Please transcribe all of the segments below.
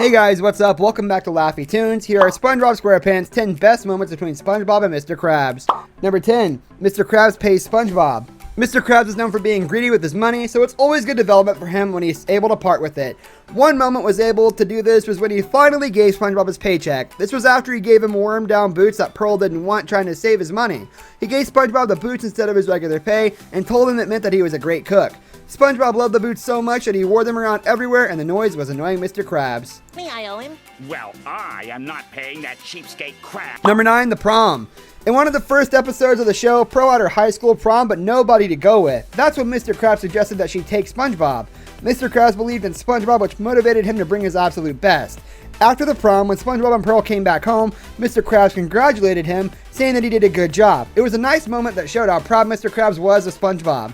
Hey guys, what's up? Welcome back to Laffy Tunes. Here are SpongeBob SquarePants' 10 best moments between SpongeBob and Mr. Krabs. Number 10. Mr. Krabs pays SpongeBob. Mr. Krabs is known for being greedy with his money, so it's always good development for him when he's able to part with it. One moment was able to do this was when he finally gave SpongeBob his paycheck. This was after he gave him worm-down boots that Pearl didn't want, trying to save his money. He gave SpongeBob the boots instead of his regular pay and told him it meant that he was a great cook. SpongeBob loved the boots so much that he wore them around everywhere, and the noise was annoying Mr. Krabs. Me, I owe him. Well, I am not paying that cheapskate crap. Number 9, the prom. In one of the first episodes of the show, Pearl had her high school prom, but nobody to go with. That's when Mr. Krabs suggested that she take SpongeBob. Mr. Krabs believed in SpongeBob, which motivated him to bring his absolute best. After the prom, when SpongeBob and Pearl came back home, Mr. Krabs congratulated him, saying that he did a good job. It was a nice moment that showed how proud Mr. Krabs was of SpongeBob.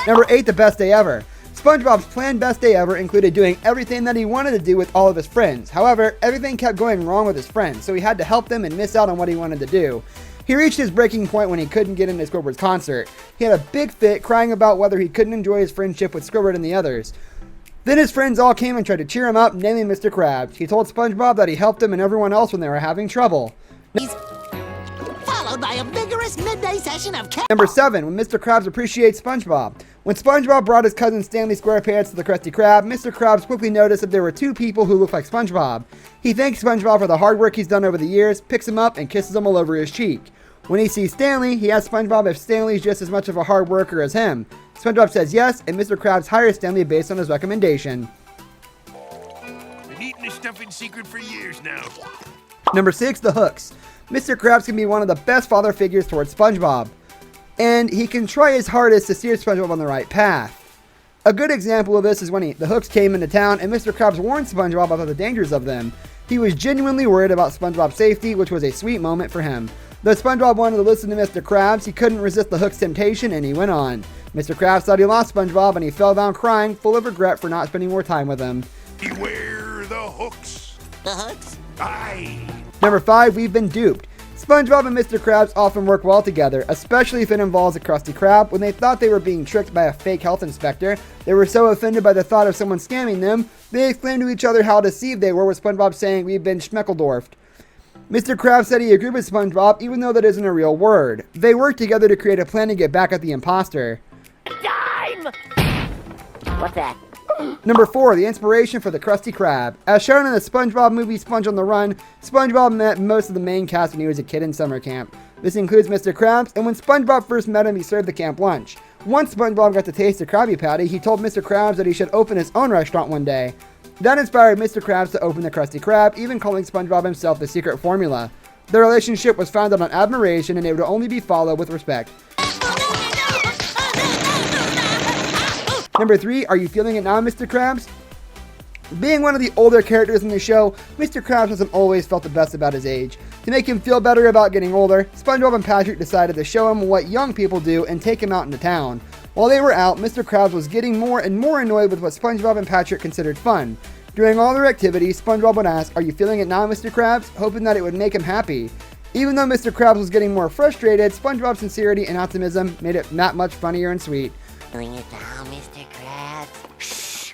Number 8, the best day ever. SpongeBob's planned best day ever included doing everything that he wanted to do with all of his friends. However, everything kept going wrong with his friends, so he had to help them and miss out on what he wanted to do. He reached his breaking point when he couldn't get into Squidward's concert. He had a big fit, crying about whether he couldn't enjoy his friendship with Squidward and the others. Then his friends all came and tried to cheer him up, naming Mr. Krabs. He told SpongeBob that he helped him and everyone else when they were having trouble. Followed by a vigorous midday session of Number 7, when Mr. Krabs appreciates SpongeBob. When SpongeBob brought his cousin Stanley SquarePants to the Krusty Krab, Mr. Krabs quickly noticed that there were two people who looked like SpongeBob. He thanks SpongeBob for the hard work he's done over the years, picks him up, and kisses him all over his cheek. When he sees Stanley, he asks SpongeBob if Stanley's just as much of a hard worker as him. SpongeBob says yes, and Mr. Krabs hires Stanley based on his recommendation. Been eating this stuff in secret for years now. Number 6, the hooks. Mr. Krabs can be one of the best father figures towards SpongeBob, and he can try his hardest to steer SpongeBob on the right path. A good example of this is when the hooks came into town and Mr. Krabs warned SpongeBob about the dangers of them. He was genuinely worried about SpongeBob's safety, which was a sweet moment for him. Though SpongeBob wanted to listen to Mr. Krabs, he couldn't resist the hook's temptation and he went on. Mr. Krabs thought he lost SpongeBob and he fell down crying, full of regret for not spending more time with him. Beware the hooks. the hooks. Aye. Number 5, we've been duped. SpongeBob and Mr. Krabs often work well together, especially if it involves a Krusty Krab. When they thought they were being tricked by a fake health inspector, they were so offended by the thought of someone scamming them, they exclaimed to each other how deceived they were, with SpongeBob saying, "We've been schmeckledorfed." Mr. Krabs said he agreed with SpongeBob, even though that isn't a real word. They worked together to create a plan to get back at the imposter. Dime! What's that? Number 4, the inspiration for the Krusty Krab. As shown in the SpongeBob movie Sponge on the Run, SpongeBob met most of the main cast when he was a kid in summer camp. This includes Mr. Krabs, and when SpongeBob first met him, he served the camp lunch. Once SpongeBob got to taste the Krabby Patty, he told Mr. Krabs that he should open his own restaurant one day. That inspired Mr. Krabs to open the Krusty Krab, even calling SpongeBob himself the secret formula. Their relationship was founded on admiration, and it would only be followed with respect. Number 3, are you feeling it now, Mr. Krabs? Being one of the older characters in the show, Mr. Krabs hasn't always felt the best about his age. To make him feel better about getting older, SpongeBob and Patrick decided to show him what young people do and take him out into town. While they were out, Mr. Krabs was getting more and more annoyed with what SpongeBob and Patrick considered fun. During all their activities, SpongeBob would ask, "Are you feeling it now, Mr. Krabs?" hoping that it would make him happy. Even though Mr. Krabs was getting more frustrated, SpongeBob's sincerity and optimism made it that much funnier and sweet. Doing it now, Mr. Krabs. Shh.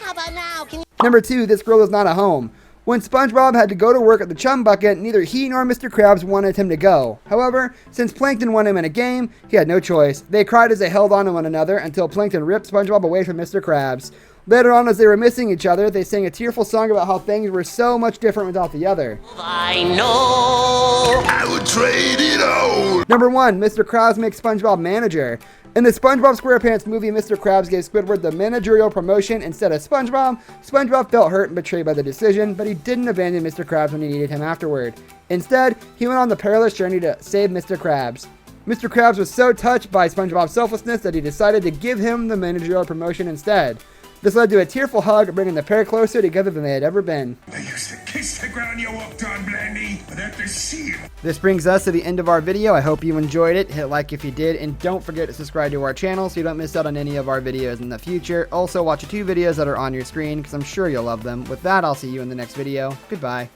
How about now? Can you... Number 2, this girl is not at home. When SpongeBob had to go to work at the Chum Bucket, neither he nor Mr. Krabs wanted him to go. However, since Plankton won him in a game, he had no choice. They cried as they held on to one another until Plankton ripped SpongeBob away from Mr. Krabs. Later on, as they were missing each other, they sang a tearful song about how things were so much different without the other. I know. I would trade it all. Number 1, Mr. Krabs makes SpongeBob manager. In the SpongeBob SquarePants movie, Mr. Krabs gave Squidward the managerial promotion instead of SpongeBob. SpongeBob felt hurt and betrayed by the decision, but he didn't abandon Mr. Krabs when he needed him afterward. Instead, he went on the perilous journey to save Mr. Krabs. Mr. Krabs was so touched by SpongeBob's selflessness that he decided to give him the managerial promotion instead. This led to a tearful hug, bringing the pair closer together than they had ever been. I used to kiss the ground you walked on, Blandy, but after seeing This brings us to the end of our video. I hope you enjoyed it. Hit like if you did, and don't forget to subscribe to our channel so you don't miss out on any of our videos in the future. Also, watch the 2 videos that are on your screen because I'm sure you'll love them. With that, I'll see you in the next video. Goodbye.